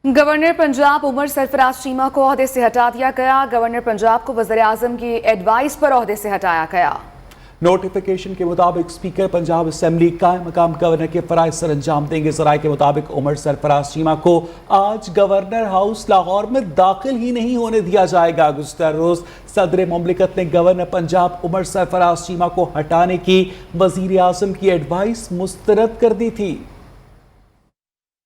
Governor Punjab Umar Sarfaraz Cheema को ओहदे से हटा दिया गया। गवर्नर पंजाब को वज़ीर आज़म की एडवाइस पर ओहदे से हटाया गया। नोटिफिकेशन के मुताबिक स्पीकर पंजाब असेंबली कायम मकाम गवर्नर के फराइज सर अंजाम देंगे। ज़राए के मुताबिक उमर सरफराज चीमा को आज गवर्नर हाउस लाहौर में दाखिल ही नहीं होने दिया जाएगा। गुज़श्ता रोज सदर मुमलिकत ने गवर्नर पंजाब उमर सरफराज चीमा को हटाने की वज़ीर आज़म की एडवाइस मुस्तरद कर दी थी।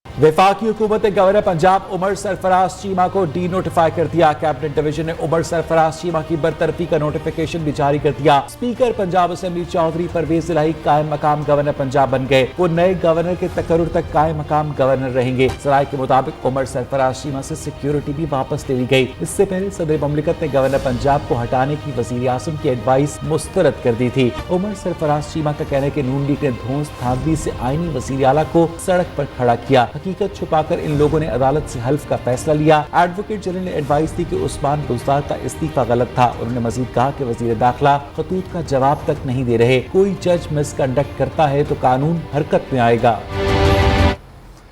वफाकी हुकूमत ने गवर्नर पंजाब उमर सरफराज चीमा को डी नोटिफाई कर दिया। कैबिनेट डिवीजन ने उमर सरफराज चीमा की बरतरफी का नोटिफिकेशन भी जारी कर दिया। स्पीकर पंजाब असेंबली चौधरी परवेज इलाही कायम मकाम गवर्नर पंजाब बन गए। वो नए गवर्नर के तकर्रुर तक कायम मकाम गवर्नर रहेंगे। ज़राए के मुताबिक उमर सरफराज चीमा से सिक्योरिटी भी वापस ले ली गई। इससे पहले सदर मुमलिकत ने गवर्नर पंजाब को हटाने की वज़ीर आज़म की एडवाइस मुस्तरद कर दी थी। उमर सरफराज चीमा का कहना है कि नून लीग ने धौंस धांधली से आईनी वज़ीर आला को सड़क पर खड़ा किया। हकीकत छुपाकर इन लोगों ने अदालत से हल्फ का फैसला लिया। एडवोकेट जनरल ने एडवाइस दी कि उस्मान बुज़दार का इस्तीफा गलत था। उन्होंने मजीद कहा कि वज़ीर दाखिला खतूत का जवाब तक नहीं दे रहे। कोई जज मिसकंडक्ट करता है तो कानून हरकत में आएगा।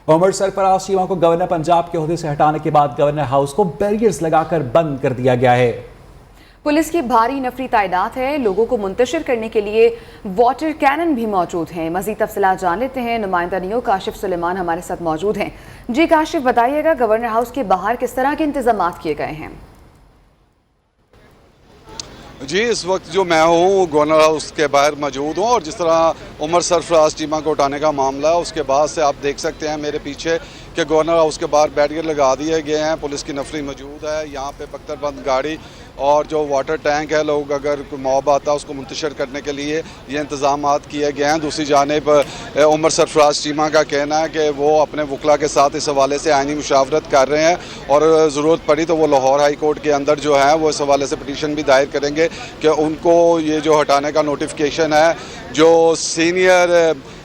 उमर सरफराज चीमा को गवर्नर पंजाब के ओहदे से हटाने के बाद गवर्नर हाउस को बैरियर्स लगाकर बंद कर दिया गया है। पुलिस की भारी नफरी तायदाद है। लोगों को मुंतशिर करने के लिए वाटर कैनन भी मौजूद हैं। मजीद तफसीलात जान लेते हैं। नुमाइंदा नियो काशिफ सुलेमान हमारे साथ मौजूद हैं। जी काशिफ, बताइएगा गवर्नर हाउस के बाहर किस तरह के इंतजाम किए गए हैं? जी, इस वक्त जो मैं हूँ गवर्नर हाउस के बाहर मौजूद हूँ और जिस तरह उमर सरफराज चीमा को उठाने का मामला है उसके बाद से आप देख सकते हैं मेरे पीछे कि गवर्नर हाउस के बाहर बैरियर लगा दिए गए हैं। पुलिस की नफरी मौजूद है। यहाँ पे बख्तरबंद गाड़ी और जो वाटर टैंक है, लोग अगर कोई मॉब आता है उसको मुंतशिर करने के लिए ये इंतजाम किए गए हैं। दूसरी जानिब उमर सरफराज चीमा का कहना है कि वो अपने वकला के साथ इस हवाले से आइनी मुशावरत कर रहे हैं और ज़रूरत पड़ी तो वो लाहौर हाई कोर्ट के अंदर जो है वो इस हवाले से पटिशन भी दायर करेंगे कि उनको ये जो हटाने का नोटिफिकेशन है जो सीनियर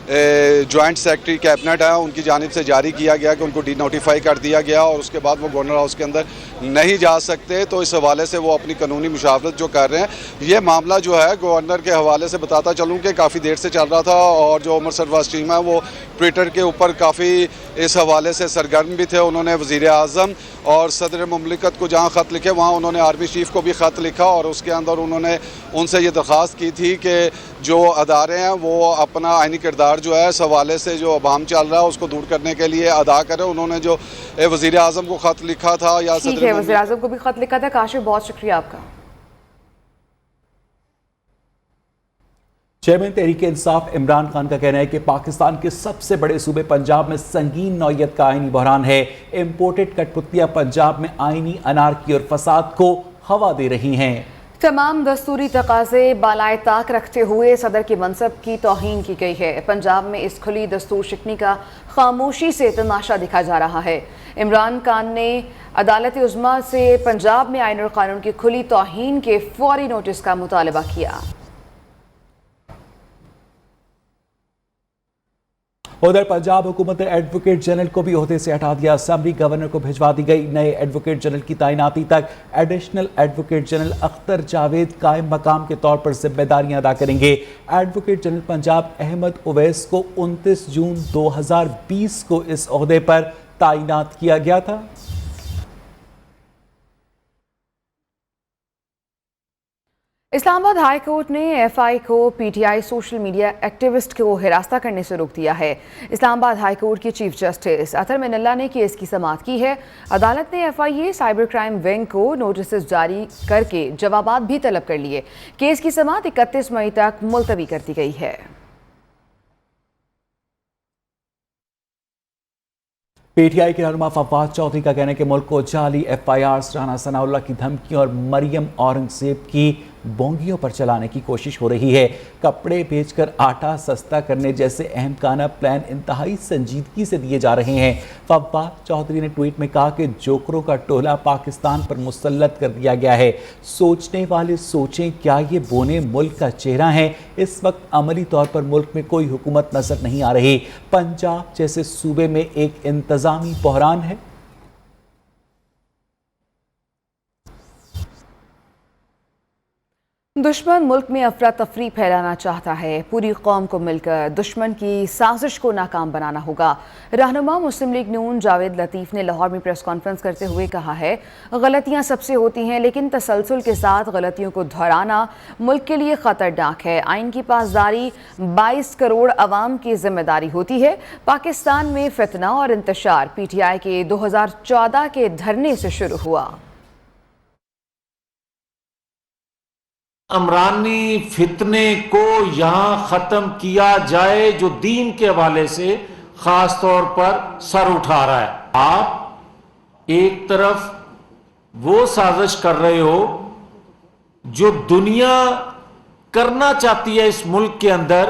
जॉइंट सेक्रेटरी कैबिनेट है उनकी जानिब से जारी किया गया कि उनको डी नोटिफाई कर दिया गया और उसके बाद वो गवर्नर हाउस के अंदर नहीं जा सकते। तो इस हवाले से वो अपनी कानूनी मुशावरत जो कर रहे हैं, ये मामला जो है गवर्नर के हवाले से बताता चलूँ कि काफ़ी देर से चल रहा था और जो उमर सरफराज चीमा है वो ट्विटर के ऊपर काफ़ी इस हवाले से सरगर्म भी थे। उन्होंने वज़ीर आज़म और सदर मुमलिकत को जहाँ ख़त लिखे वहाँ उन्होंने आर्मी चीफ को भी ख़त लिखा और उसके अंदर उन्होंने उनसे ये दरख्वास्त की थी कि जो अदारे हैं वो अपना आइनी किरदार जो है इस हवाले से जो अभाम चल रहा है उसको दूर करने के लिए अदा करें। उन्होंने जो वज़ीर आज़म को ख़त लिखा था या वज़ीर आज़म को भी ख़त लिखा था। काशिफ, बहुत शुक्रिया आपका। चेयरमैन तहरीक इंसाफ इमरान खान का कहना है कि पाकिस्तान के सबसे बड़े सूबे पंजाब में संगीन नौयत का आईनी बहरान है। इम्पोर्टेड कठपुतलियां पंजाब में आईनी अनारकी और फसाद को हवा दे रही हैं। तमाम दस्तूरी तकाजे बालाए ताक रखते हुए सदर के मनसब की तौहीन की गई है। पंजाब में इस खुली दस्तूर शिकनी का खामोशी से तमाशा दिखा जा रहा है। इमरान खान ने अदालत उज़्मा से पंजाब में आईन और कानून की खुली तौहीन के फौरी नोटिस का मुतालबा किया। उधर पंजाब हुकूमत ने एडवोकेट जनरल को भी ओहदे से हटा दिया। असेंबली गवर्नर को भिजवा दी गई। नए एडवोकेट जनरल की तैनाती तक additional advocate general Akhtar Javed कायम मकाम के तौर पर जिम्मेदारियां अदा करेंगे। एडवोकेट जनरल पंजाब अहमद उवैस को 29 जून 2020 को इस ओहदे पर तैनात किया गया था। इस्लामाबाद हाई कोर्ट ने एफआई को पीटीआई सोशल मीडिया एक्टिविस्ट को हिरासत करने से रोक दिया है। इस्लामाबाद हाई कोर्ट के चीफ जस्टिस अतर मिनल्ला ने केस की समाअत की है। अदालत ने एफआईए साइबर क्राइम विंग को नोटिस जारी करके जवाबात भी तलब कर लिए। केस की समाअत 31 मई तक मुलतवी कर दी गई है। पीटीआई के रहनुमा फवाद चौधरी का कहना है कि मुल्क को जाली एफआईआर, राना सनाउल्लाह की धमकी और मरियम औरंगजेब की बोंगियों पर चलाने की कोशिश हो रही है। कपड़े बेचकर आटा सस्ता करने जैसे अहमकाना प्लान इंतहाई संजीदगी से दिए जा रहे हैं। फवाद चौधरी ने ट्वीट में कहा कि जोकरों का टोला पाकिस्तान पर मुसल्लत कर दिया गया है। सोचने वाले सोचें, क्या ये बोने मुल्क का चेहरा है? इस वक्त अमली तौर पर मुल्क में कोई हुकूमत नजर नहीं आ रही। पंजाब जैसे सूबे में एक इंतजामी बहरान है। दुश्मन मुल्क में अफरा तफरी फैलाना चाहता है। पूरी कौम को मिलकर दुश्मन की साजिश को नाकाम बनाना होगा। रहनुमा मुस्लिम लीग नून जावेद लतीफ़ ने लाहौर में प्रेस कॉन्फ्रेंस करते हुए कहा है, गलतियां सबसे होती हैं, लेकिन तसलसल के साथ गलतियों को दोहराना मुल्क के लिए खतरनाक है। आइन की पासदारी 22 करोड़ अवाम की जिम्मेदारी होती है। पाकिस्तान में फितना और इंतशार PTI के 2014 के धरने से शुरू हुआ। इमरानी फितने को यहाँ ख़त्म किया जाए जो दीन के हवाले से ख़ास तौर पर सर उठा रहा है। आप एक तरफ वो साजिश कर रहे हो जो दुनिया करना चाहती है इस मुल्क के अंदर,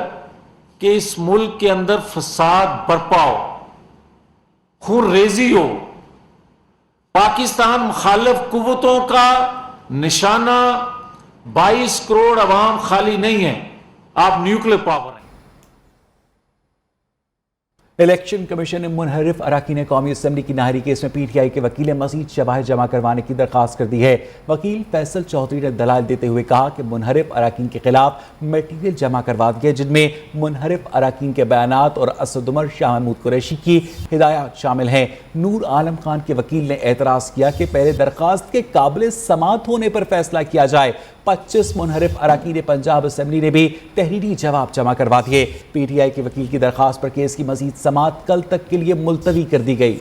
कि इस मुल्क के अंदर फसाद बरपा हो, खून रेजी हो। पाकिस्तान मुखालिफ कुव्वतों का निशाना 22 करोड़ अवाम खाली नहीं है, आप न्यूक्लियर पावर हैं। इलेक्शन कमीशन ने मुनहरिफ अरकान कौमी असम्बली की नाहरी केस में PTI के वकील ने मजीद शवाहिद जमा करवाने की दरख्वास्त कर दी है। वकील फैसल चौधरी ने दलाल देते हुए कहा कि मुनहरिफ अरकान के खिलाफ मटीरियल जमा करवा दिया, जिनमें मुनहरिफ अरकान के बयानात और असद उमर शाह महमूद कुरैशी की हिदायत शामिल हैं। नूर आलम खान के वकील ने एतराज़ किया कि पहले दरख्वास्त के काबिल समात होने पर फैसला किया जाए। 25 मुनहरिफ अरकान पंजाब असम्बली ने भी तहरीरी जवाब जमा करवा दिए। PTI के वकील की दरख्वास्त पर केस की मजीद समात कल तक के लिए मुलतवी कर दी गई।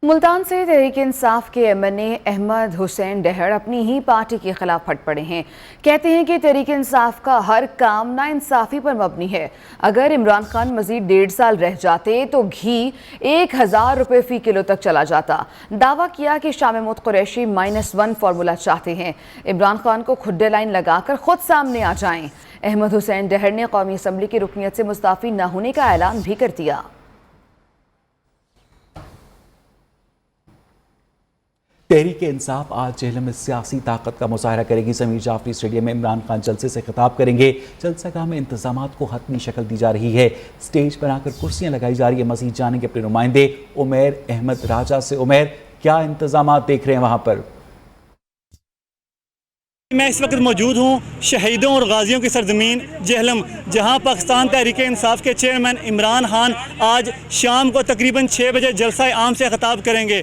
मुल्तान से तहरीक इंसाफ के MNA अहमद हुसैन डहर अपनी ही पार्टी के खिलाफ फट पड़े हैं। कहते हैं कि तहरीक इंसाफ का हर काम नाइंसाफी पर मबनी है। अगर इमरान खान मजीद 1.5 साल रह जाते तो घी 1000 रुपये फी किलो तक चला जाता। दावा किया कि शाह महमूद कुरैशी -1 फार्मूला चाहते हैं। इमरान खान को खुड्डे लाइन लगाकर खुद सामने आ जाएं। अहमद हुसैन डहर ने कौमी असम्बली की रुकनीत से मुस्ताफ़ी न होने का ऐलान भी कर दिया। तहरीक इंसाफ आज जेहलम में सियासी ताकत का मुजाहरा करेगी। ज़मीर जाफरी स्टेडियम में इमरान खान जलसे से खिताब करेंगे। जलसागाह में इंतजामात को हतमी शक्ल दी जा रही है। स्टेज बनाकर कुर्सियां लगाई जा रही है। मजीद जानेंगे अपने नुमाइंदे उमैर अहमद राजा से। उमैर, क्या इंतजामात देख रहे हैं वहाँ पर? मैं इस वक्त मौजूद हूँ शहीदों और गाजियों की सरजमीन जेहलम, जहाँ पाकिस्तान तहरीक इंसाफ के चेयरमैन इमरान खान आज शाम को तकरीबन 6 बजे जलसा आम से खिताब करेंगे।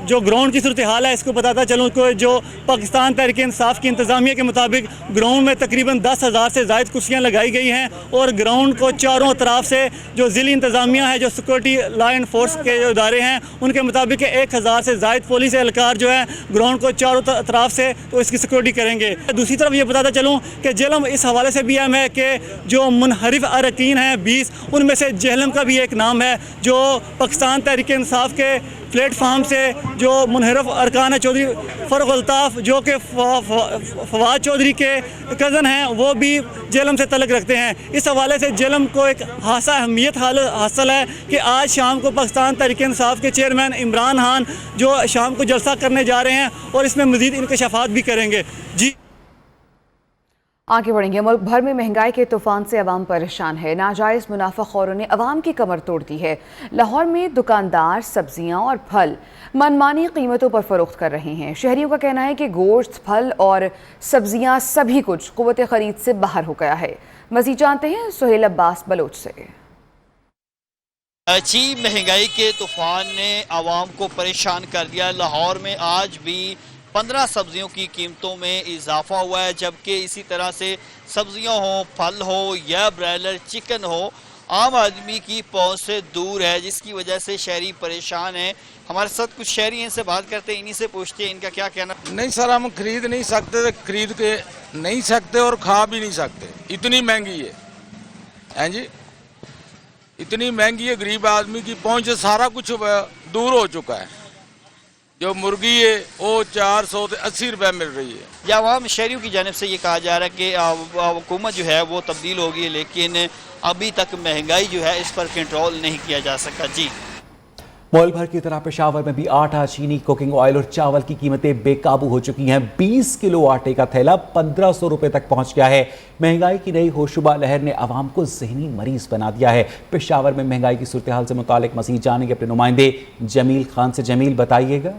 जो ग्राउंड की सूरत हाल है इसको बताता चलूँ कि जो पाकिस्तान तहरीक इंसाफ की इंतज़ामिया के मुताबिक ग्राउंड में तकरीबन 10,000 से ज़ायद कुर्सियाँ लगाई गई हैं और ग्राउंड को चारों तरफ से जो ज़िली इंतज़ामिया है, जो सिक्योरिटी लॉ एंड फोर्स के जो इदारे हैं, उनके मुताबिक 1000 से ज़ायद पुलिस एहलकार जो है ग्राउंड को चारों तरफ से तो इसकी सिक्योरिटी करेंगे। दूसरी तरफ ये बताता चलूँ कि जेहलम इस हवाले से भी अहम है कि जो मुनहरिफ अरकान हैं 20, उनमें से जेहलम का भी एक नाम है, जो पाकिस्तान तहरीक इंसाफ के प्लेटफार्म से जो मुनहरिफ अरकान है चौधरी फ़ारूक अल्ताफ़, जो कि फवाद चौधरी के कज़न हैं, वो भी जेहलम से तल्लुक़ रखते हैं। इस हवाले से जेहलम को एक खासा अहमियत हासिल है कि आज शाम को पाकिस्तान तहरीक इंसाफ के चेयरमैन इमरान खान जो शाम को जलसा करने जा रहे हैं और इसमें मज़ीद इंकशाफात भी करेंगे। जी आगे बढ़ेंगे। मुल्क भर में महंगाई के तूफान से अवाम परेशान है। नाजायज़ मुनाफाखोरों ने अवाम की कमर तोड़ दी है। लाहौर में दुकानदार सब्जियां और फल मनमानी कीमतों पर फरोख्त कर रहे हैं। शहरियों का कहना है कि गोश्त, फल और सब्जियां सभी कुछ कुव्वत खरीद से बाहर हो गया है। मज़ीद जानते हैं सुहेल अब्बास बलोच से। महंगाई के तूफान ने आवाम को परेशान कर दिया। लाहौर में आज भी 15 सब्जियों की कीमतों में इजाफा हुआ है, जबकि इसी तरह से सब्जियां हो, फल हो या ब्रायलर चिकन हो, आम आदमी की पहुंच से दूर है, जिसकी वजह से शहरी परेशान हैं। हमारे साथ कुछ शहरी हैं, इनसे बात करते हैं, इन्हीं से पूछते हैं इनका क्या कहना। नहीं सर, हम खरीद नहीं सकते, खरीद के नहीं सकते और खा भी नहीं सकते, इतनी महंगी है। हैं जी, इतनी महंगी है, गरीब आदमी की पहुंच से सारा कुछ दूर हो चुका है। जो मुर्गी है वो 400 से 80 रुपये मिल रही है। या आवाम शहरियों की जानिब से ये कहा जा रहा है कि हुकूमत जो है वो तब्दील होगी, लेकिन अभी तक महंगाई जो है इस पर कंट्रोल नहीं किया जा सका। जी, मुल्क भर की तरह पेशावर में भी आटा, चीनी, कुकिंग ऑयल और चावल की कीमतें बेकाबू हो चुकी हैं। 20 किलो आटे का थैला 1500 रुपए तक पहुंच गया है। महंगाई की नई होशरुबा लहर ने आवाम को ज़हनी मरीज बना दिया है। पेशावर में महंगाई की सूरत हाल से मुतालिक मज़ीद जानेंगे अपने नुमाइंदे जमील खान से। जमील, बताइएगा।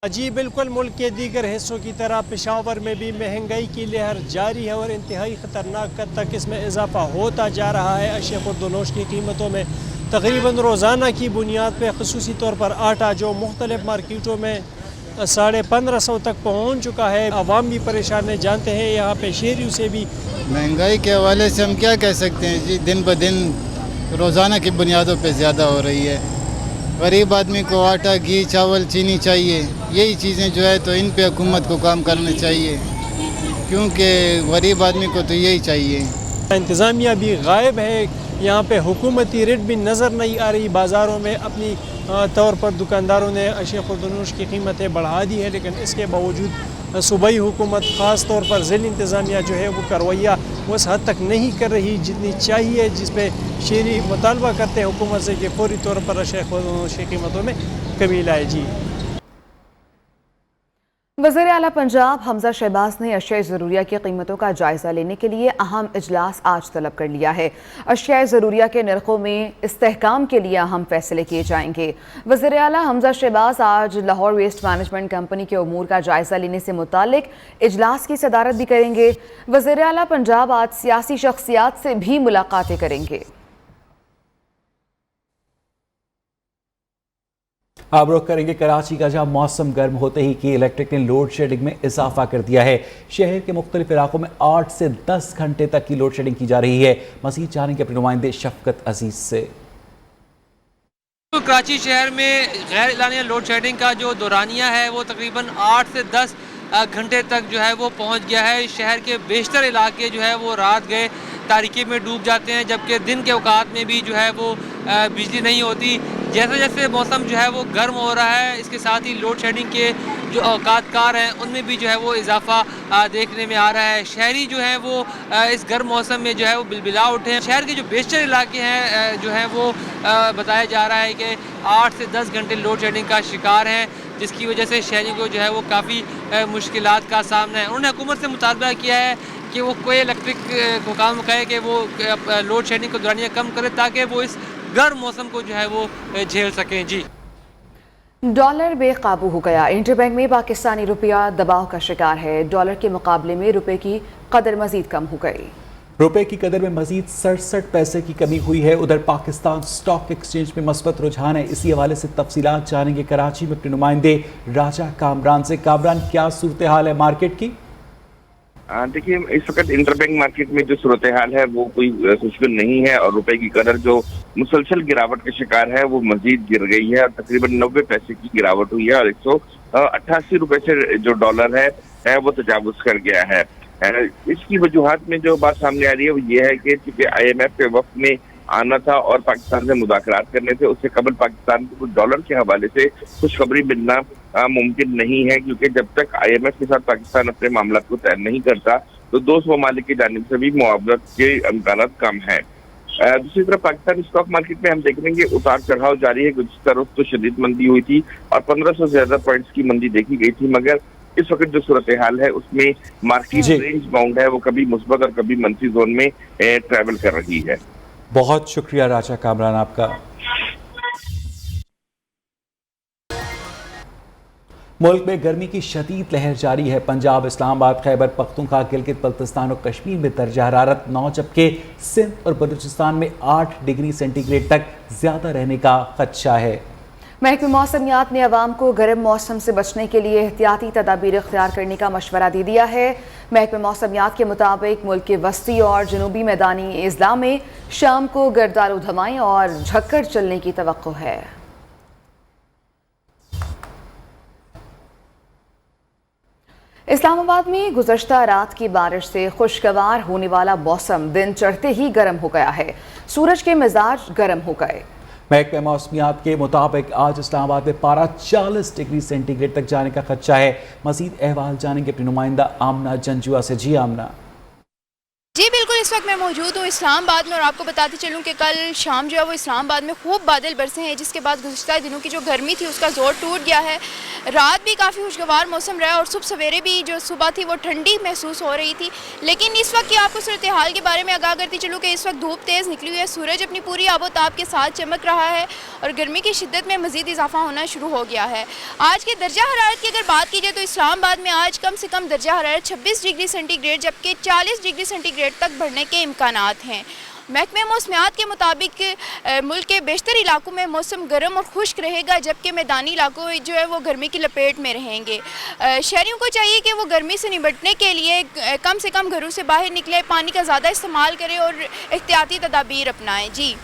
جی بالکل، ملک کے دیگر حصوں کی طرح پشاور میں بھی مہنگائی کی لہر جاری ہے اور انتہائی خطرناک حد تک اس میں اضافہ ہوتا جا رہا ہے۔ اشیاء خردونوش کی قیمتوں میں تقریباً روزانہ کی بنیاد پہ خصوصی طور پر آٹا جو مختلف مارکیٹوں میں 1550 تک پہنچ چکا ہے، عوام بھی پریشان ہے۔ جانتے ہیں یہاں پہ شہریوں سے بھی۔ مہنگائی کے حوالے سے ہم کیا کہہ سکتے ہیں جی، دن بدن روزانہ کی بنیادوں پہ زیادہ ہو رہی ہے۔ غریب آدمی کو آٹا، گھی، چاول، چینی چاہیے، یہی چیزیں جو ہے تو ان پہ حکومت کو کام کرنا چاہیے، کیونکہ غریب آدمی کو تو یہی چاہیے۔ انتظامیہ بھی غائب ہے، یہاں پہ حکومتی ریٹ بھی نظر نہیں آ رہی۔ بازاروں میں اپنی طور پر دکانداروں نے اشیاء خردونوش کی قیمتیں بڑھا دی ہے، لیکن اس کے باوجود صوبائی حکومت خاص طور پر ضلعی انتظامیہ جو ہے وہ کرویا اس حد تک نہیں کر رہی جتنی چاہیے، جس پہ شہری مطالبہ کرتے ہیں حکومت سے کہ فوری طور پر اشیاء خردونوش کی قیمتوں میں کمی لائے۔ جی وزیر اعلیٰ پنجاب حمزہ شہباز نے اشیاء ضروریہ کی قیمتوں کا جائزہ لینے کے لیے اہم اجلاس آج طلب کر لیا ہے۔ اشیاء ضروریہ کے نرخوں میں استحکام کے لیے اہم فیصلے کیے جائیں گے۔ وزیر اعلیٰ حمزہ شہباز آج لاہور ویسٹ مینجمنٹ کمپنی کے امور کا جائزہ لینے سے متعلق اجلاس کی صدارت بھی کریں گے۔ وزیر اعلیٰ پنجاب آج سیاسی شخصیات سے بھی ملاقاتیں کریں گے۔ اب رخ کریں گے کراچی کا، جہاں موسم گرم ہوتے ہی کی الیکٹرک نے لوڈ شیڈنگ میں اضافہ کر دیا ہے۔ شہر کے مختلف علاقوں میں 8 سے 10 گھنٹے تک کی لوڈ شیڈنگ کی جا رہی ہے۔ مزید جانیں گے اپنے نمائندے شفقت عزیز سے۔ کراچی شہر میں غیر اعلانیہ لوڈ شیڈنگ کا جو دورانیہ ہے وہ تقریباً 8 سے 10 گھنٹے تک جو ہے وہ پہنچ گیا ہے۔ شہر کے بیشتر علاقے جو ہے وہ رات گئے تاریکی میں ڈوب جاتے ہیں، جبکہ دن کے اوقات میں بھی جو ہے وہ بجلی نہیں ہوتی۔ جیسے جیسے موسم جو ہے وہ گرم ہو رہا ہے، اس کے ساتھ ہی لوڈ شیڈنگ کے جو اوقات کار ہیں ان میں بھی جو ہے وہ اضافہ دیکھنے میں آ رہا ہے۔ شہری جو ہیں وہ اس گرم موسم میں جو ہے وہ بلبلا اٹھے ہیں۔ شہر کے جو بیشتر علاقے ہیں جو ہیں وہ بتایا جا رہا ہے کہ 8 سے 10 گھنٹے لوڈ شیڈنگ کا شکار ہیں، جس کی وجہ سے شہریوں کو جو ہے وہ کافی مشکلات کا سامنا ہے۔ انہوں نے حکومت سے مطالبہ کیا ہے کہ وہ کوئی الیکٹرک کو کام کہے کہ وہ لوڈ شیڈنگ کو دورانیہ کم کرے تاکہ وہ اس گرم موسم کو جو ہے وہ جھیل سکیں۔ جی ڈالر بے قابو ہو گیا، انٹر بینک میں پاکستانی روپیہ دباؤ کا شکار ہے۔ ڈالر کے مقابلے میں روپے کی قدر مزید کم ہو گئی۔ روپے کی قدر میں مزید 67 پیسے کی کمی ہوئی ہے۔ ادھر پاکستان سٹاک ایکسچینج میں مثبت رجحان ہے۔ اسی حوالے سے تفصیلات جانیں گے کراچی میں اپنے نمائندے راجہ کامران سے۔ کامران، کیا صورتحال ہے مارکیٹ کی؟ دیکھیے، اس وقت انٹر بینک مارکیٹ میں جو صورتحال ہے وہ کوئی خوشگوار نہیں ہے، اور روپے کی قدر جو مسلسل گراوٹ کا شکار ہے وہ مزید گر گئی ہے اور تقریباً 90 پیسے کی گراوٹ ہوئی ہے، اور 188 روپے سے جو ڈالر ہے وہ تجاوز کر گیا ہے۔ اس کی وجوہات میں جو بات سامنے آ رہی ہے وہ یہ ہے کہ چونکہ IMF کے وقت میں آنا تھا اور پاکستان سے مذاکرات کرنے تھے، اس سے قبل پاکستان کو ڈالر کے حوالے سے خوشخبری ملنا ممکن نہیں ہے، کیونکہ جب تک IMF کے ساتھ پاکستان اپنے معاملات کو طے نہیں کرتا تو دوست ممالک کی جانب سے بھی معاوضات کے امکانات کم ہیں۔ دوسری طرف پاکستانی اسٹاک مارکیٹ میں ہم دیکھ رہے ہیں کہ اتار چڑھاؤ جاری ہے۔ گزشتہ روز تو شدید مندی ہوئی تھی اور 1500 سے زیادہ پوائنٹس کی مندی دیکھی گئی تھی، مگر اس وقت جو صورتحال ہے اس میں مارکیٹ رینج باؤنڈ ہے، وہ کبھی مثبت اور کبھی منفی زون میں ٹریول کر رہی ہے۔ بہت شکریہ راجہ کامران آپ کا۔ ملک میں گرمی کی شدید لہر جاری ہے۔ پنجاب، اسلام آباد، خیبر پختونخوا، گلگت بلتستان اور کشمیر میں درجہ حرارت 9، جبکہ سندھ اور بلوچستان میں 8 ڈگری سینٹی گریڈ تک زیادہ رہنے کا خدشہ ہے۔ محکمہ موسمیات نے عوام کو گرم موسم سے بچنے کے لیے احتیاطی تدابیر اختیار کرنے کا مشورہ دے دیا ہے۔ محکمہ موسمیات کے مطابق ملک کے وسطی اور جنوبی میدانی اضلاع میں شام کو گردالود ہوائیں اور جھکڑ چلنے کی توقع ہے۔ اسلام آباد میں گزشتہ رات کی بارش سے خوشگوار ہونے والا موسم دن چڑھتے ہی گرم ہو گیا ہے۔ سورج کے مزاج گرم ہو گئے۔ محکمہ موسمیات کے مطابق آج اسلام آباد میں پارہ 40 ڈگری سینٹی گریڈ تک جانے کا خدشہ ہے۔ مزید احوال جانیں گے اپنی نمائندہ آمنہ جنجوا سے۔ جی آمنہ۔ جی بالکل، اس وقت میں موجود ہوں اسلام آباد میں، اور آپ کو بتاتی چلوں کہ کل شام جو ہے وہ اسلام آباد میں خوب بادل برسے ہیں، جس کے بعد گزشتہ دنوں کی جو گرمی تھی اس کا زور ٹوٹ گیا ہے۔ رات بھی کافی خوشگوار موسم رہا اور صبح سویرے بھی جو صبح تھی وہ ٹھنڈی محسوس ہو رہی تھی، لیکن اس وقت کی آپ کو صورتحال کے بارے میں آگاہ کرتی چلوں کہ اس وقت دھوپ تیز نکلی ہوئی ہے، سورج اپنی پوری آب و تاب کے ساتھ چمک رہا ہے اور گرمی کی شدت میں مزید اضافہ ہونا شروع ہو گیا ہے۔ آج کے درجہ حرارت کی اگر بات کی جائے تو اسلام آباد میں آج کم سے کم درجہ حرارت 26 ڈگری سینٹی گریڈ جبکہ 40 ڈگری سینٹی گریڈ تک بڑھنے کے امکانات ہیں۔ محکمہ موسمیات کے مطابق ملک کے بیشتر علاقوں میں موسم گرم اور خشک رہے گا، جبکہ میدانی علاقوں جو ہے وہ گرمی کی لپیٹ میں رہیں گے۔ شہریوں کو چاہیے کہ وہ گرمی سے نمٹنے کے لیے کم سے کم گھروں سے باہر نکلے، پانی کا زیادہ استعمال کریں اور احتیاطی تدابیر اپنائیں۔ جی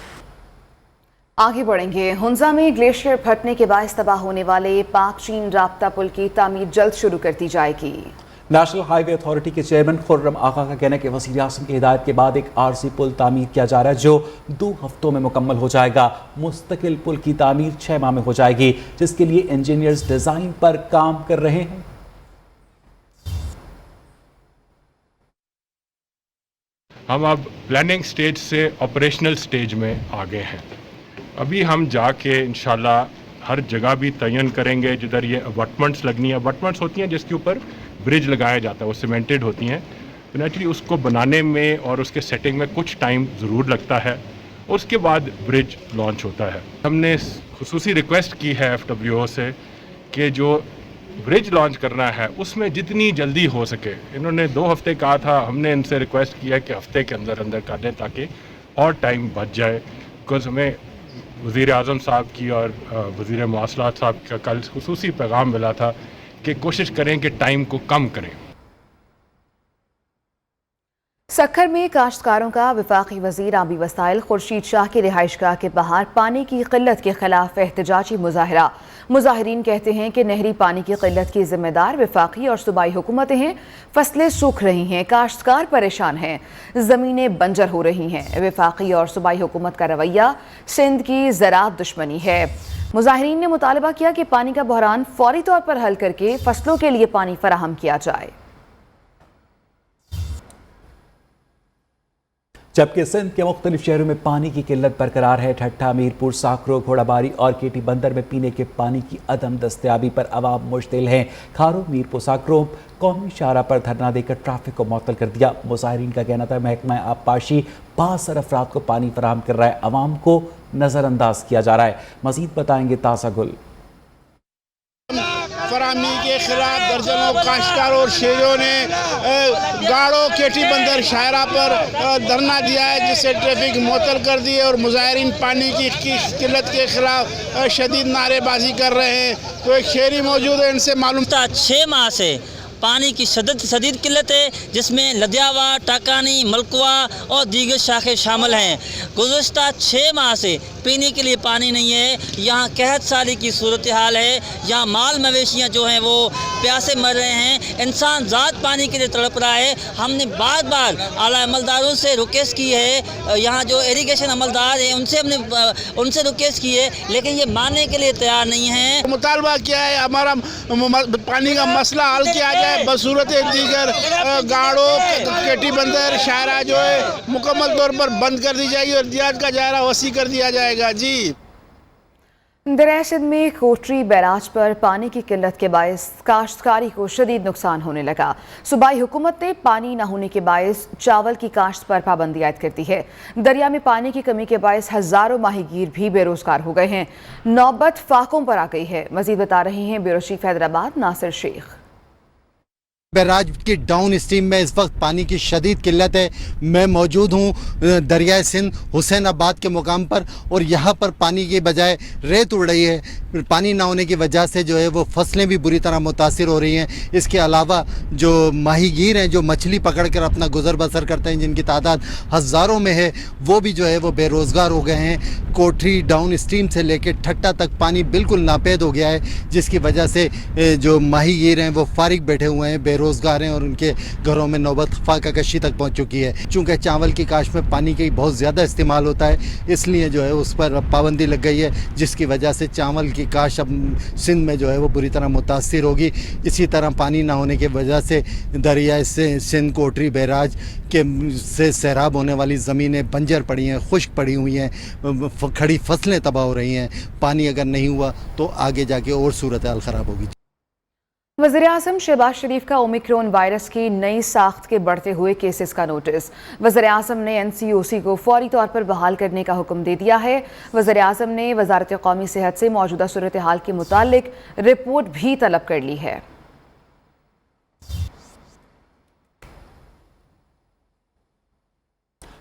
آگے بڑھیں گے۔ ہنزا میں گلیشیئر پھٹنے کے باعث تباہ ہونے والے پاک چین رابطہ پل کی تعمیر جلد شروع کر دی جائے گی۔ نیشنل ہائی وے اتھارٹی کے چیئرمین خرم آقا کا کہنا ہے کہ وزیر اعظم کی ہدایت کے بعد ایک عارضی پل تعمیر کیا جا رہا ہے جو 2 ہفتوں میں مکمل ہو جائے گا۔ مستقل پل کی تعمیر 6 ماہ میں ہو جائے گی، جس کے لیے انجینئرز ڈیزائن پر کام کر رہے ہیں۔ ہم اب پلاننگ سٹیج سے آپریشنل سٹیج میں آگے ہیں۔ ابھی ہم جا کے انشاءاللہ ہر جگہ بھی تعین کریں گے جدھر یہ ابٹمنٹس لگنی ہے۔ ابٹمنٹس ہوتی ہیں جس کے اوپر برج لگایا جاتا ہے، وہ سیمنٹڈ ہوتی ہیں، تو نیچرلی اس کو بنانے میں اور اس کے سیٹنگ میں کچھ ٹائم ضرور لگتا ہے، اور اس کے بعد برج لانچ ہوتا ہے۔ ہم نے خصوصی ریکویسٹ کی ہے FWO سے کہ جو برج لانچ کرنا ہے اس میں جتنی جلدی ہو سکے، انہوں نے 2 ہفتے کہا تھا، ہم نے ان سے ریکویسٹ کیا کہ ہفتے کے اندر کر دیں تاکہ اور ٹائم بچ جائے، بیکاز ہمیں وزیر اعظم صاحب کی اور وزیر مواصلات صاحب کا کل خصوصی پیغام ملا تھا کہ کوشش کریں کہ ٹائم کو کم کریں۔ سکھر میں کاشتکاروں کا وفاقی وزیر آبی وسائل خورشید شاہ کی رہائش گاہ کے باہر پانی کی قلت کے خلاف احتجاجی مظاہرہ۔ مظاہرین کہتے ہیں کہ نہری پانی کی قلت کی ذمہ دار وفاقی اور صوبائی حکومتیں ہیں، فصلیں سوکھ رہی ہیں، کاشتکار پریشان ہیں، زمینیں بنجر ہو رہی ہیں۔ وفاقی اور صوبائی حکومت کا رویہ سندھ کی زراعت دشمنی ہے۔ مظاہرین نے مطالبہ کیا کہ پانی کا بحران فوری طور پر حل کر کے فصلوں کے لیے پانی فراہم کیا جائے۔ جبکہ سندھ کے مختلف شہروں میں پانی کی قلت برقرار ہے۔ ٹھٹھا، میرپور، ساکرو، گھوڑا باری اور کیٹی بندر میں پینے کے پانی کی عدم دستیابی پر عوام مشتعل ہیں۔ کھارو، میرپور، ساکرو قومی شاہراہ پر دھرنا دے کر ٹریفک کو معطل کر دیا۔ مظاہرین کا کہنا تھا محکمہ آبپاشی بااثر افراد کو پانی فراہم کر رہا ہے، عوام کو نظر انداز کیا جا رہا ہے۔ مزید بتائیں گے تازہ گل۔ فراہمی کے خلاف درجنوں کاشتکاروں اور شہریوں نے گاڑو کیٹی بندر شاہراہ پر دھرنا دیا ہے، جس سے ٹریفک معطل کر دی ہے، اور مظاہرین پانی کی قلت کے خلاف شدید نعرے بازی کر رہے ہیں۔ تو ایک شہری موجود ہے، ان سے معلوم 6 ماہ سے پانی کی شدید قلت ہے، جس میں لدھیاوا، ٹاکانی، ملکوا اور دیگر شاخیں شامل ہیں۔ گزشتہ 6 ماہ سے پینے کے لیے پانی نہیں ہے، یہاں قحط سالی کی صورتحال ہے، یہاں مال مویشیاں جو ہیں وہ پیاسے مر رہے ہیں، انسان ذات پانی کے لیے تڑپ رہا ہے۔ ہم نے بار بار اعلیٰ عملداروں سے ریکویسٹ کی ہے، یہاں جو اریگیشن عملدار ہیں ان سے ریکویسٹ کی ہے، لیکن یہ ماننے کے لیے تیار نہیں ہیں۔ مطالبہ کیا ہے ہمارا پانی کا مسئلہ حل کیا جائے، بصورت دیگر گاڑو کیٹی بندر شاہراہ جو ہے مکمل طور پر بند کر دی جائے گی اور احتیاط کا دائرہ وسیع کر دیا جائے گا۔ جی دریا سندھ میں کوٹری بیراج پر پانی کی قلت کے باعث کاشتکاری کو شدید نقصان ہونے لگا۔ صوبائی حکومت نے پانی نہ ہونے کے باعث چاول کی کاشت پر پابندی عائد کرتی ہے۔ دریا میں پانی کی کمی کے باعث ہزاروں ماہی گیر بھی بے روزگار ہو گئے ہیں۔ نوبت فاقوں پر آ گئی ہے۔ مزید بتا رہے ہیں بیورو چیف حیدرآباد ناصر شیخ۔ بیراج کی ڈاؤن اسٹریم میں اس وقت پانی کی شدید قلت ہے۔ میں موجود ہوں دریائے سندھ حسین آباد کے مقام پر، اور یہاں پر پانی کی بجائے ریت اڑ رہی ہے۔ پانی نہ ہونے کی وجہ سے جو ہے وہ فصلیں بھی بری طرح متاثر ہو رہی ہیں۔ اس کے علاوہ جو ماہی گیر ہیں جو مچھلی پکڑ کر اپنا گزر بسر کرتے ہیں، جن کی تعداد ہزاروں میں ہے، وہ بھی جو ہے وہ بے روزگار ہو گئے ہیں۔ कोठरी डाउन स्ट्रीम से लेकर ठट्टा तक पानी बिल्कुल नापेद हो गया है, जिसकी वजह से जो माहीगीर हैं वो फारिग बैठे हुए हैं, बेरोज़गार हैं और उनके घरों में नौबत फाका कशी तक पहुंच चुकी है। चूँकि चावल की काश्त में पानी की बहुत ज़्यादा इस्तेमाल होता है, इसलिए जो है उस पर पाबंदी लग गई है, जिसकी वजह से चावल की काश्त अब सिंध में जो है वो बुरी तरह मुतासिर होगी। इसी तरह पानी ना होने की वजह से दरियाए सिंध, कोठरी, बैराज के से सैराब होने वाली ज़मीनें बंजर पड़ी हैं, खुश्क पड़ी हुई हैं, खड़ी फसलें तबाह हो रही हैं। पानी अगर नहीं हुआ तो आगे जाके और सूरत हाल ख़राब होगी। वज़ीर-ए-आज़म शहबाज शरीफ का ओमिक्रॉन वायरस की नई साख्त के बढ़ते हुए केसेस का नोटिस। वज़ीर-ए-आज़म ने NCOC को फौरी तौर पर बहाल करने का हुक्म दे दिया है। वज़ीर-ए-आज़म ने वज़ारत कौमी सेहत से मौजूदा सूरत हाल के मुतालिक रिपोर्ट भी तलब कर ली है।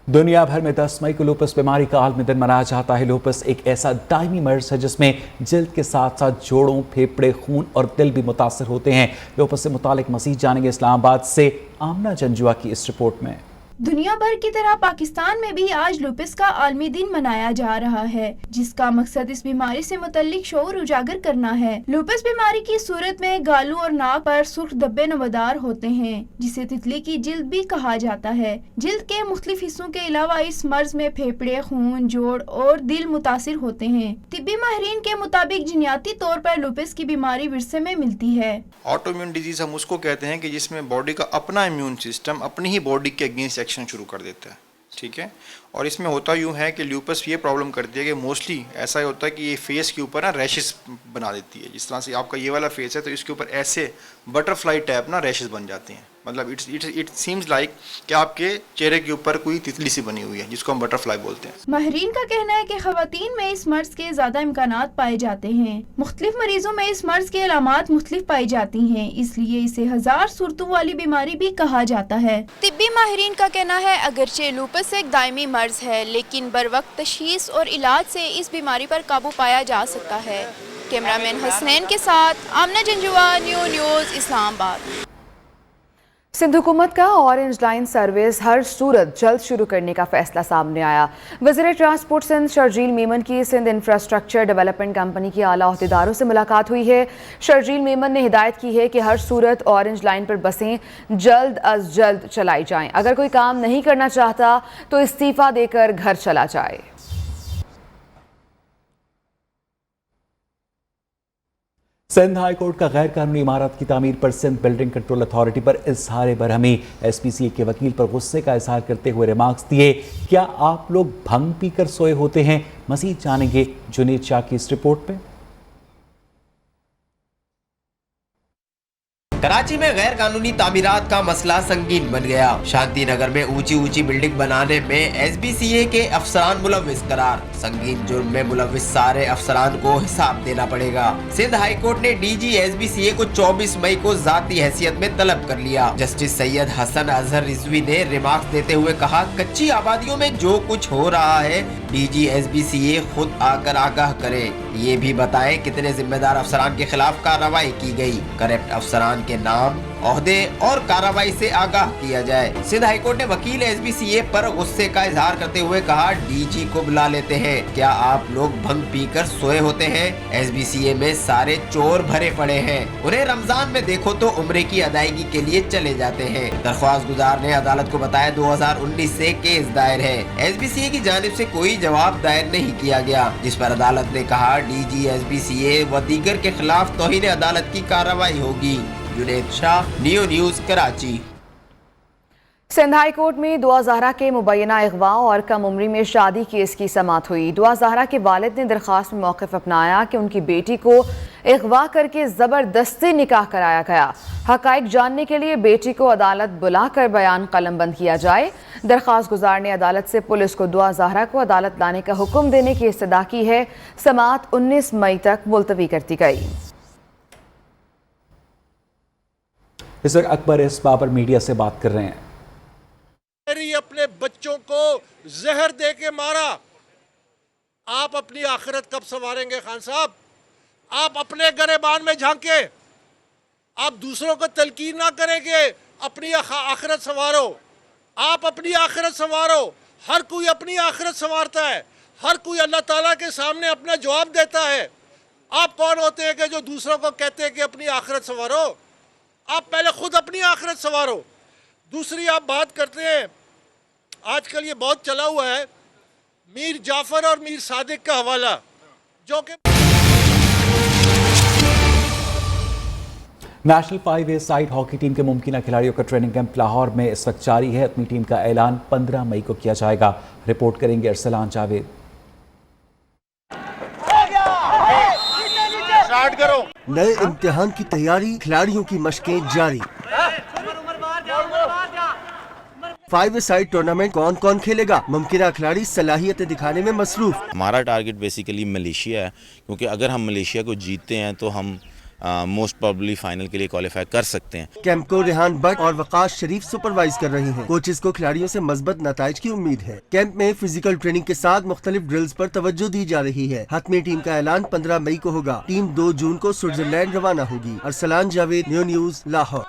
दुनिया भर में 10 मई को लूपस बीमारी का आलमी दिन मनाया जाता है। लूपस एक ऐसा दायमी मर्ज है जिसमें जल्द के साथ साथ जोड़ों, फेफड़े, खून और दिल भी मुतासर होते हैं। लूपस से मुतालिक मज़ीद जानेंगे इस्लामाबाद से आमना जंजुआ की इस रिपोर्ट में। दुनिया भर की तरह पाकिस्तान में भी आज लूपस का आलमी दिन मनाया जा रहा है, जिसका मकसद इस बीमारी से मुतल्लिक शऊर उजागर करना है। लूपस बीमारी की सूरत में गालों और नाक पर सुर्ख धब्बे नमदार होते हैं, जिसे तितली की जिल्द भी कहा जाता है। जिल्द के मुख्तलिफ हिस्सों के अलावा इस मर्ज में फेफड़े, खून, जोड़ और दिल मुतासिर होते हैं। तिब्बी माहिरीन के मुताबिक जिन्याती तौर पर लूपस की बीमारी विरसे में मिलती है। ऑटोइम्यून डिजीज हम उसको कहते हैं कि जिसमें बॉडी का अपना इम्यून सिस्टम अपनी ही बॉडी के अगेंस्ट एक्शन शुरू कर देता है, ठीक है। और इसमें होता यूँ है कि ल्यूपस ये प्रॉब्लम करती है कि मोस्टली ऐसा ही होता है कि ये फेस के ऊपर ना रैशेस बना देती है। जिस तरह से आपका ये वाला फेस है तो इसके ऊपर ऐसे बटरफ्लाई टाइप ना रैशेस बन जाते हैं। मतलब इट सीम्स लाइक कि आपके चेहरे के ऊपर कोई तितली सी बनी हुई है, जिसको हम बटरफ्लाई बोलते हैं। माहिरीन का कहना है कि खवातीन में इस मर्ज के ज्यादा इम्कानात पाए जाते हैं। मुख्तलिफ मरीजों में इस मर्ज के अलामात मुख्तलिफ पाई जाती हैं, इसलिए इसे 1000 सूरतों वाली बीमारी भी कहा जाता है। तिब्बी माहिरीन का कहना है अगरचे लूपस एक दायमी मर्ज है, लेकिन बर वक्त तशखीस और इलाज से इस बीमारी पर काबू पाया जा सकता है। कैमरामैन हसनैन के साथ आमना जंजुआ, न्यूज़ इस्लामाबाद। सिंध हुकूमत का ऑरेंज लाइन सर्विस हर सूरत जल्द शुरू करने का फैसला सामने आया। वज़ीर ट्रांसपोर्ट सिंध शर्जील मेमन की सिंध इंफ्रास्ट्रक्चर डेवलपमेंट कंपनी के आला अहदेदारों से मुलाकात हुई है। शर्जील मेमन ने हिदायत की है कि हर सूरत ऑरेंज लाइन पर बसें जल्द अज जल्द चलाई जाएं। अगर कोई काम नहीं करना चाहता तो इस्तीफ़ा देकर घर चला जाए। सिंध हाई कोर्ट का गैर कानूनी इमारत की तामीर पर सिंध बिल्डिंग कंट्रोल अथॉरिटी पर इजहार बरहमी। SPCA के वकील पर गुस्से का इजहार करते हुए रिमार्क्स दिए। क्या आप लोग भंग पीकर सोए होते हैं? मजीद जानेंगे जुनेद शाह की इस रिपोर्ट में। कराची में गैर कानूनी तामीरात का मसला संगीन बन गया। शांति नगर में ऊंची ऊंची बिल्डिंग बनाने में SBCA के अफसरान मुलव्विस करार। संगीन जुर्म में मुलव्विस सारे अफसरान को हिसाब देना पड़ेगा। सिंध हाई कोर्ट ने DG SBCA को 24 मई को जाती हैसियत में तलब कर लिया। जस्टिस सैयद हसन अजहर रिजवी ने रिमार्क्स देते हुए कहा, कच्ची आबादियों में जो कुछ हो रहा है DG SBCA खुद आकर आगाह करे। ये भी बताएं कितने जिम्मेदार अफसरान के खिलाफ कार्रवाई की गई। करप्ट अफसरान के नाम, ओहदे और कार्रवाई से आगाह किया जाए। सिंध हाईकोर्ट ने वकील SBCA पर गुस्से का इजहार करते हुए कहा, DG को बुला लेते हैं। क्या आप लोग भंग पीकर सोए होते हैं? SBCA में सारे चोर भरे पड़े हैं। उन्हें रमजान में देखो तो उम्रे की अदायगी के लिए चले जाते हैं। दरख्वास्त गुजार ने अदालत को बताया 2019 से केस दायर है। SBCA की जानिब से कोई जवाब दायर नहीं किया गया, जिस पर अदालत ने कहा DG SBCA व दीगर के खिलाफ तौहीन अदालत की कार्रवाई होगी। Junaid Shah, news Karachi. Sindh high court में दुआ ज़हरा के मुबैना अगवा और कम उम्री में शादी केस की समाअत हुई। दुआ ज़हरा के वालिद ने दरख्वास्त में मौक़िफ़ अपनाया कि उनकी बेटी को अगवा करके ज़बरदस्ती निकाह कराया गया। हक़ाइक़ जानने के लिए बेटी को अदालत बुलाकर बयान कलमबंद किया जाए। दरख्वास्त गुजार ने अदालत से पुलिस को दुआ ज़हरा को अदालत लाने का हुक्म देने की इस्तदा की है। समाअत 19 मई तक मुलतवी कर दी गई। इस वक्त अकबर इस बाबर मीडिया से बात कर रहे हैं। मेरी अपने बच्चों को जहर दे के मारा, आप अपनी आखिरत कब संवारेंगे खान साहब? आप अपने गरेबान में झांके, आप दूसरों को तलकीन ना करेंगे, अपनी आखिरत संवारो। आप अपनी आखिरत संवारो। हर कोई अपनी आखिरत संवारता है, हर कोई अल्लाह ताला के सामने अपना जवाब देता है। आप कौन होते हैं कि जो दूसरों को कहते हैं कि अपनी आखिरत संवारो? आप पहले खुद अपनी आखिरत संवारो। दूसरी आप बात करते हैं, आजकल ये बहुत चला हुआ है मीर जाफर और मीर सादिक का हवाला, जो कि national 5A side hockey team के मुमकिन खिलाड़ियों का ट्रेनिंग कैंप लाहौर में इस वक्त जारी है। अपनी टीम का ऐलान 15 मई को किया जाएगा। रिपोर्ट करेंगे अरसलान जावेद। नए इम्तिहान की तैयारी, खिलाड़ियों की मशकें जारी। 5A साइड टूर्नामेंट कौन कौन खेलेगा? मुमकिन खिलाड़ी सलाहियतें दिखाने में मसरूफ। हमारा टारगेट बेसिकली मलेशिया है, क्योंकि अगर हम मलेशिया को जीतते हैं तो हम मोस्ट प्रोबेबली फाइनल के लिए क्वालिफाई कर सकते हैं। कैंप को रेहान भट्ट और वकास शरीफ सुपरवाइज कर रहे हैं। कोचेस को खिलाड़ियों से मजबूत नताइज की उम्मीद है। कैंप में फिजिकल ट्रेनिंग के साथ मुख्तलिफ ड्रिल्स पर तवज्जो दी जा रही है। हतमी टीम का ऐलान 15 मई को होगा। टीम 2 जून को स्विट्जरलैंड रवाना होगी। Arsalan Javed, new news, Lahore.